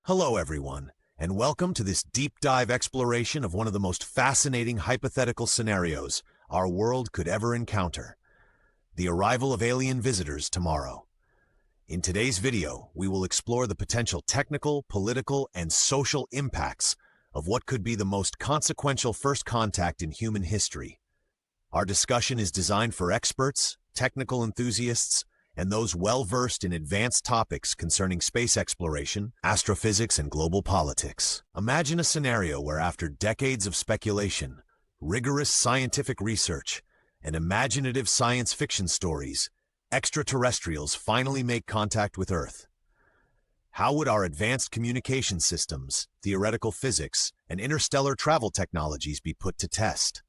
Hello, everyone, and welcome to this deep dive exploration of one of the most fascinating hypothetical scenarios our world could ever encounter: the arrival of alien visitors tomorrow. In today's video, we will explore the potential technical, political, and social impacts of what could be the most consequential first contact in human history. Our discussion is designed for experts, technical enthusiasts, and those well-versed in advanced topics concerning space exploration, astrophysics, and global politics. Imagine a scenario where, after decades of speculation, rigorous scientific research, and imaginative science fiction stories, extraterrestrials finally make contact with Earth. How would our advanced communication systems, theoretical physics, and interstellar travel technologies be put to test?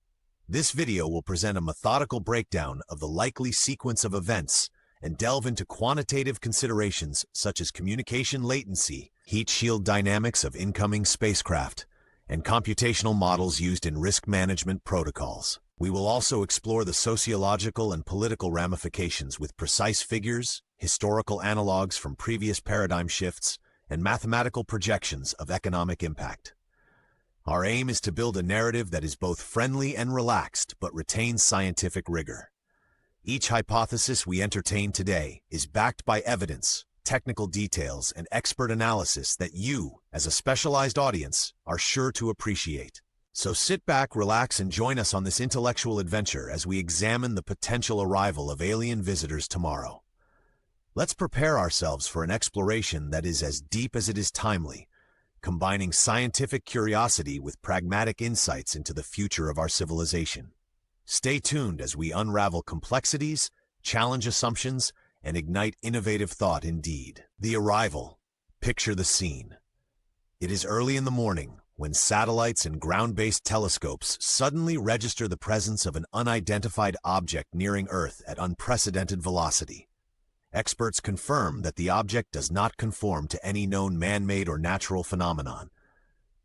This video will present a methodical breakdown of the likely sequence of events and delve into quantitative considerations such as communication latency, heat shield dynamics of incoming spacecraft, and computational models used in risk management protocols. We will also explore the sociological and political ramifications with precise figures, historical analogs from previous paradigm shifts, and mathematical projections of economic impact. Our aim is to build a narrative that is both friendly and relaxed but retains scientific rigor. Each hypothesis we entertain today is backed by evidence, technical details, and expert analysis that you, as a specialized audience, are sure to appreciate. So sit back, relax, and join us on this intellectual adventure as we examine the potential arrival of alien visitors tomorrow. Let's prepare ourselves for an exploration that is as deep as it is timely, combining scientific curiosity with pragmatic insights into the future of our civilization. Stay tuned as we unravel complexities, challenge assumptions, and ignite innovative thought indeed. The arrival. Picture the scene. It is early in the morning when satellites and ground-based telescopes suddenly register the presence of an unidentified object nearing Earth at unprecedented velocity. Experts confirm that the object does not conform to any known man-made or natural phenomenon.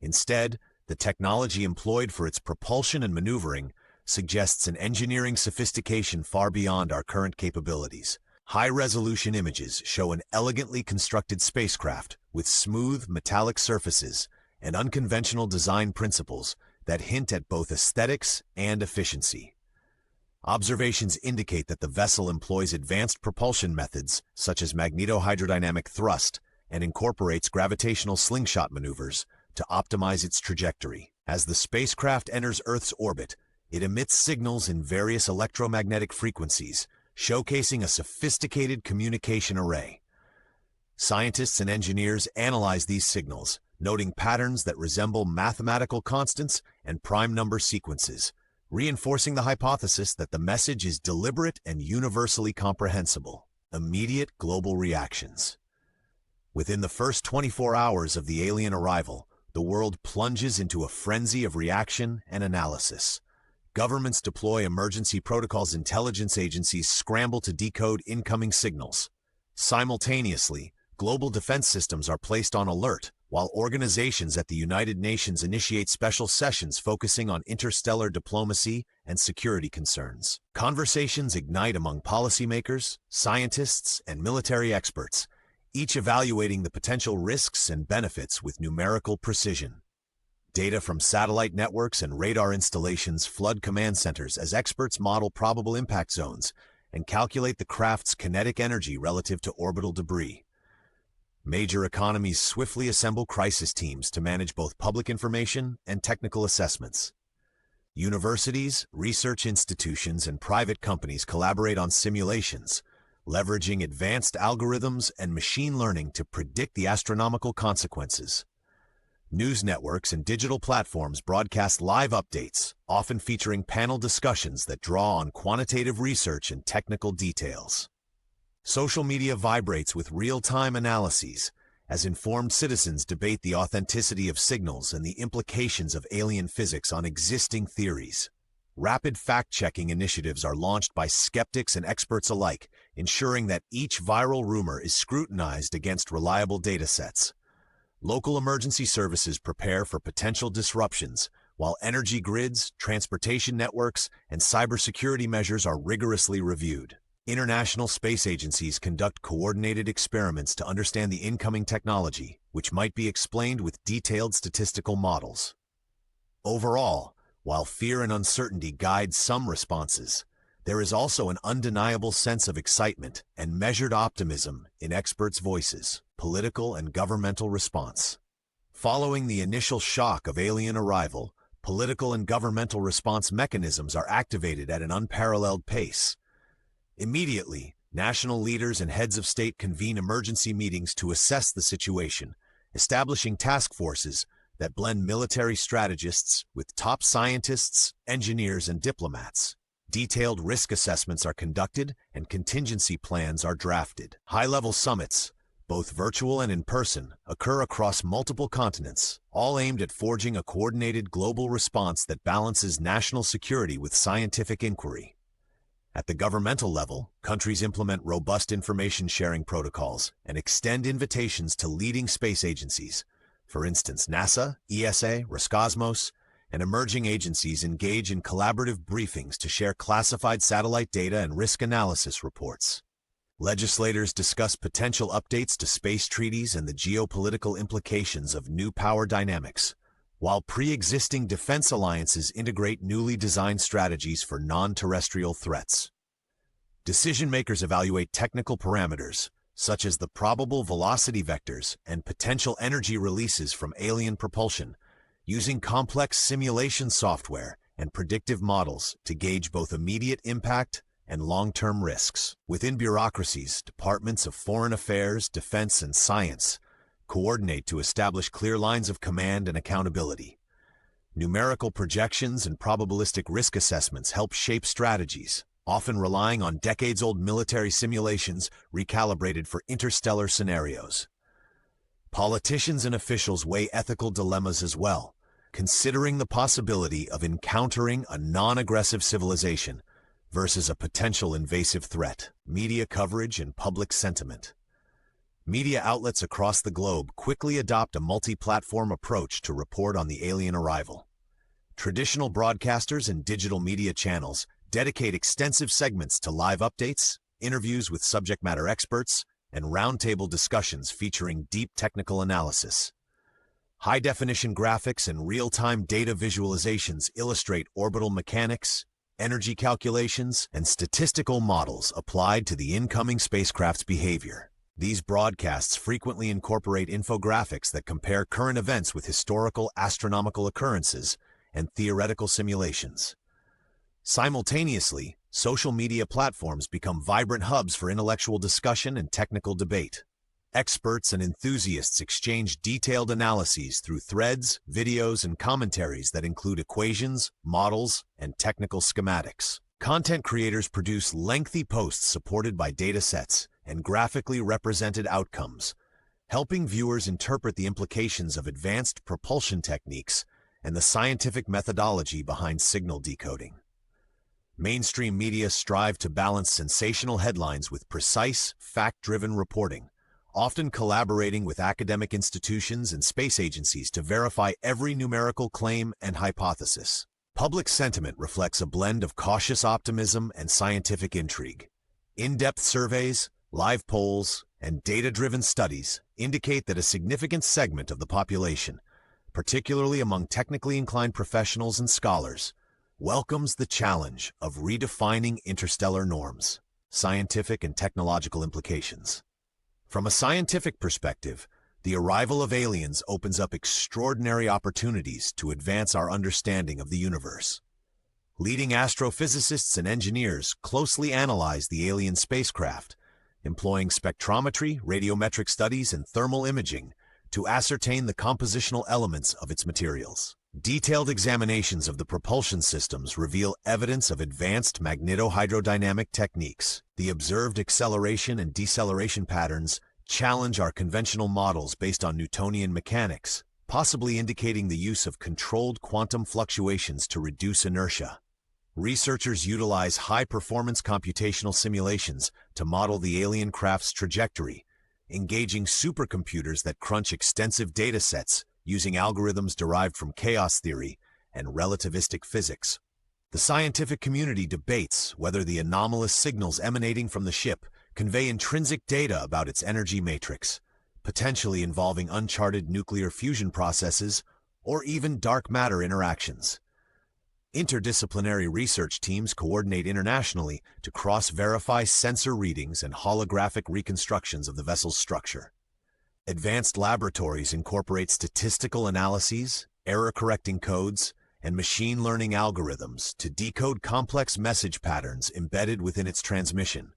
Instead, the technology employed for its propulsion and maneuvering suggests an engineering sophistication far beyond our current capabilities. High-resolution images show an elegantly constructed spacecraft with smooth, metallic surfaces and unconventional design principles that hint at both aesthetics and efficiency. Observations indicate that the vessel employs advanced propulsion methods such as magnetohydrodynamic thrust and incorporates gravitational slingshot maneuvers to optimize its trajectory. As the spacecraft enters Earth's orbit, it emits signals in various electromagnetic frequencies, showcasing a sophisticated communication array. Scientists and engineers analyze these signals, noting patterns that resemble mathematical constants and prime number sequences, reinforcing the hypothesis that the message is deliberate and universally comprehensible. Immediate global reactions. Within the first 24 hours of the alien arrival, the world plunges into a frenzy of reaction and analysis. Governments deploy emergency protocols, intelligence agencies scramble to decode incoming signals. Simultaneously, global defense systems are placed on alert, while organizations at the United Nations initiate special sessions focusing on interstellar diplomacy and security concerns. Conversations ignite among policymakers, scientists, and military experts, each evaluating the potential risks and benefits with numerical precision. Data from satellite networks and radar installations flood command centers as experts model probable impact zones and calculate the craft's kinetic energy relative to orbital debris. Major economies swiftly assemble crisis teams to manage both public information and technical assessments. Universities, research institutions, and private companies collaborate on simulations, leveraging advanced algorithms and machine learning to predict the astronomical consequences. News networks and digital platforms broadcast live updates, often featuring panel discussions that draw on quantitative research and technical details. Social media vibrates with real-time analyses, as informed citizens debate the authenticity of signals and the implications of alien physics on existing theories. Rapid fact-checking initiatives are launched by skeptics and experts alike, ensuring that each viral rumor is scrutinized against reliable datasets. Local emergency services prepare for potential disruptions, while energy grids, transportation networks, and cybersecurity measures are rigorously reviewed. International space agencies conduct coordinated experiments to understand the incoming technology, which might be explained with detailed statistical models. Overall, while fear and uncertainty guide some responses, there is also an undeniable sense of excitement and measured optimism in experts' voices, political and governmental response. Following the initial shock of alien arrival, political and governmental response mechanisms are activated at an unparalleled pace. Immediately, national leaders and heads of state convene emergency meetings to assess the situation, establishing task forces that blend military strategists with top scientists, engineers, and diplomats. Detailed risk assessments are conducted and contingency plans are drafted. High-level summits, both virtual and in person, occur across multiple continents, all aimed at forging a coordinated global response that balances national security with scientific inquiry. At the governmental level, countries implement robust information sharing protocols and extend invitations to leading space agencies. For instance, NASA, ESA, Roscosmos, and emerging agencies engage in collaborative briefings to share classified satellite data and risk analysis reports. Legislators discuss potential updates to space treaties and the geopolitical implications of new power dynamics, while pre-existing defense alliances integrate newly designed strategies for non-terrestrial threats. Decision-makers evaluate technical parameters, such as the probable velocity vectors and potential energy releases from alien propulsion, using complex simulation software and predictive models to gauge both immediate impact and long-term risks. Within bureaucracies, departments of foreign affairs, defense, and science coordinate to establish clear lines of command and accountability. Numerical projections and probabilistic risk assessments help shape strategies, often relying on decades-old military simulations recalibrated for interstellar scenarios. Politicians and officials weigh ethical dilemmas as well, considering the possibility of encountering a non-aggressive civilization versus a potential invasive threat. Media coverage and public sentiment. Media outlets across the globe quickly adopt a multi-platform approach to report on the alien arrival. Traditional broadcasters and digital media channels dedicate extensive segments to live updates, interviews with subject matter experts, and roundtable discussions featuring deep technical analysis. High-definition graphics and real-time data visualizations illustrate orbital mechanics, energy calculations, and statistical models applied to the incoming spacecraft's behavior. These broadcasts frequently incorporate infographics that compare current events with historical astronomical occurrences and theoretical simulations. Simultaneously, social media platforms become vibrant hubs for intellectual discussion and technical debate. Experts and enthusiasts exchange detailed analyses through threads, videos, and commentaries that include equations, models, and technical schematics. Content creators produce lengthy posts supported by data sets and graphically represented outcomes, helping viewers interpret the implications of advanced propulsion techniques and the scientific methodology behind signal decoding. Mainstream media strive to balance sensational headlines with precise, fact-driven reporting, often collaborating with academic institutions and space agencies to verify every numerical claim and hypothesis. Public sentiment reflects a blend of cautious optimism and scientific intrigue. In-depth surveys, live polls, and data-driven studies indicate that a significant segment of the population, particularly among technically inclined professionals and scholars, welcomes the challenge of redefining interstellar norms, scientific and technological implications. From a scientific perspective, the arrival of aliens opens up extraordinary opportunities to advance our understanding of the universe. Leading astrophysicists and engineers closely analyze the alien spacecraft, employing spectrometry, radiometric studies, and thermal imaging to ascertain the compositional elements of its materials. Detailed examinations of the propulsion systems reveal evidence of advanced magnetohydrodynamic techniques. The observed acceleration and deceleration patterns challenge our conventional models based on Newtonian mechanics, possibly indicating the use of controlled quantum fluctuations to reduce inertia. Researchers utilize high-performance computational simulations to model the alien craft's trajectory, engaging supercomputers that crunch extensive data sets using algorithms derived from chaos theory and relativistic physics. The scientific community debates whether the anomalous signals emanating from the ship convey intrinsic data about its energy matrix, potentially involving uncharted nuclear fusion processes or even dark matter interactions. Interdisciplinary research teams coordinate internationally to cross-verify sensor readings and holographic reconstructions of the vessel's structure. Advanced laboratories incorporate statistical analyses, error-correcting codes, and machine learning algorithms to decode complex message patterns embedded within its transmission.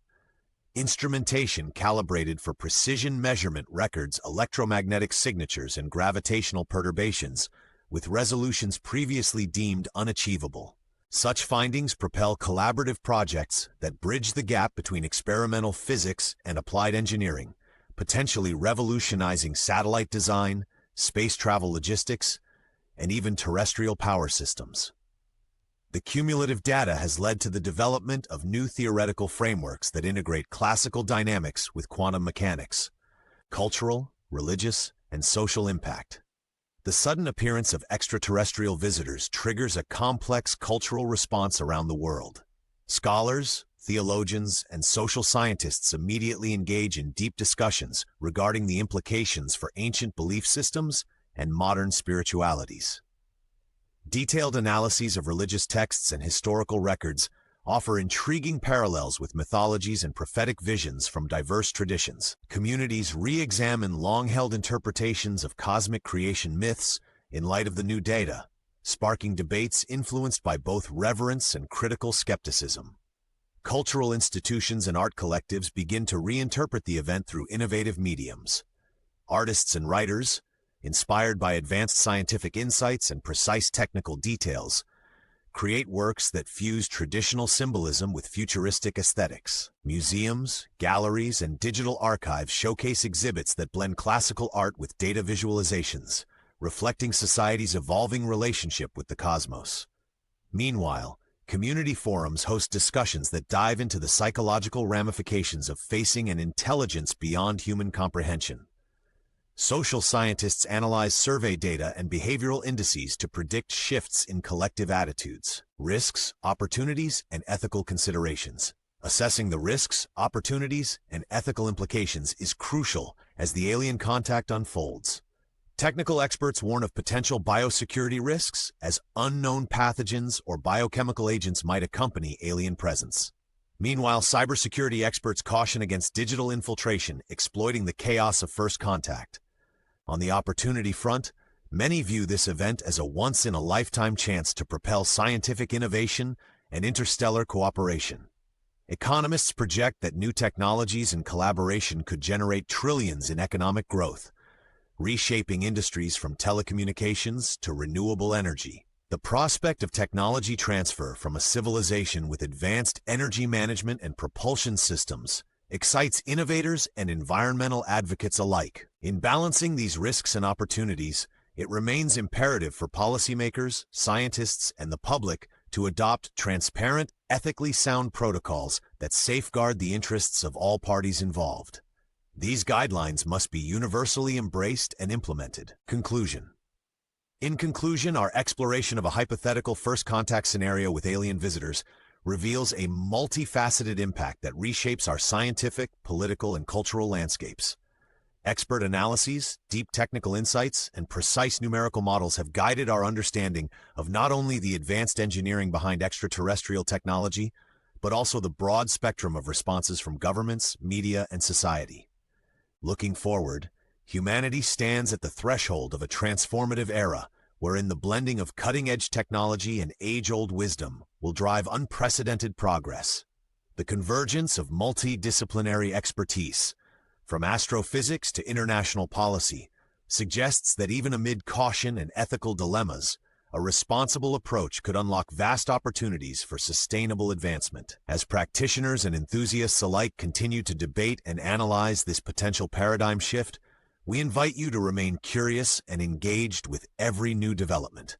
Instrumentation calibrated for precision measurement records electromagnetic signatures and gravitational perturbations, with resolutions previously deemed unachievable. Such findings propel collaborative projects that bridge the gap between experimental physics and applied engineering, potentially revolutionizing satellite design, space travel logistics, and even terrestrial power systems. The cumulative data has led to the development of new theoretical frameworks that integrate classical dynamics with quantum mechanics, cultural, religious, and social impact. The sudden appearance of extraterrestrial visitors triggers a complex cultural response around the world. Scholars, theologians, and social scientists immediately engage in deep discussions regarding the implications for ancient belief systems and modern spiritualities. Detailed analyses of religious texts and historical records offer intriguing parallels with mythologies and prophetic visions from diverse traditions. Communities re-examine long-held interpretations of cosmic creation myths in light of the new data, sparking debates influenced by both reverence and critical skepticism. Cultural institutions and art collectives begin to reinterpret the event through innovative mediums. Artists and writers, inspired by advanced scientific insights and precise technical details, create works that fuse traditional symbolism with futuristic aesthetics. Museums, galleries, and digital archives showcase exhibits that blend classical art with data visualizations, reflecting society's evolving relationship with the cosmos. Meanwhile, community forums host discussions that dive into the psychological ramifications of facing an intelligence beyond human comprehension. Social scientists analyze survey data and behavioral indices to predict shifts in collective attitudes, risks, opportunities, and ethical considerations. Assessing the risks, opportunities, and ethical implications is crucial as the alien contact unfolds. Technical experts warn of potential biosecurity risks as unknown pathogens or biochemical agents might accompany alien presence. Meanwhile, cybersecurity experts caution against digital infiltration, exploiting the chaos of first contact. On the opportunity front, many view this event as a once-in-a-lifetime chance to propel scientific innovation and interstellar cooperation. Economists project that new technologies and collaboration could generate trillions in economic growth, reshaping industries from telecommunications to renewable energy. The prospect of technology transfer from a civilization with advanced energy management and propulsion systems excites innovators and environmental advocates alike. In balancing these risks and opportunities, it remains imperative for policymakers, scientists, and the public to adopt transparent, ethically sound protocols that safeguard the interests of all parties involved. These guidelines must be universally embraced and implemented. Conclusion. In conclusion, our exploration of a hypothetical first contact scenario with alien visitors reveals a multifaceted impact that reshapes our scientific, political, and cultural landscapes. Expert analyses, deep technical insights, and precise numerical models have guided our understanding of not only the advanced engineering behind extraterrestrial technology, but also the broad spectrum of responses from governments, media, and society. Looking forward, humanity stands at the threshold of a transformative era wherein the blending of cutting-edge technology and age-old wisdom will drive unprecedented progress. The convergence of multidisciplinary expertise, from astrophysics to international policy, suggests that even amid caution and ethical dilemmas, a responsible approach could unlock vast opportunities for sustainable advancement. As practitioners and enthusiasts alike continue to debate and analyze this potential paradigm shift, we invite you to remain curious and engaged with every new development.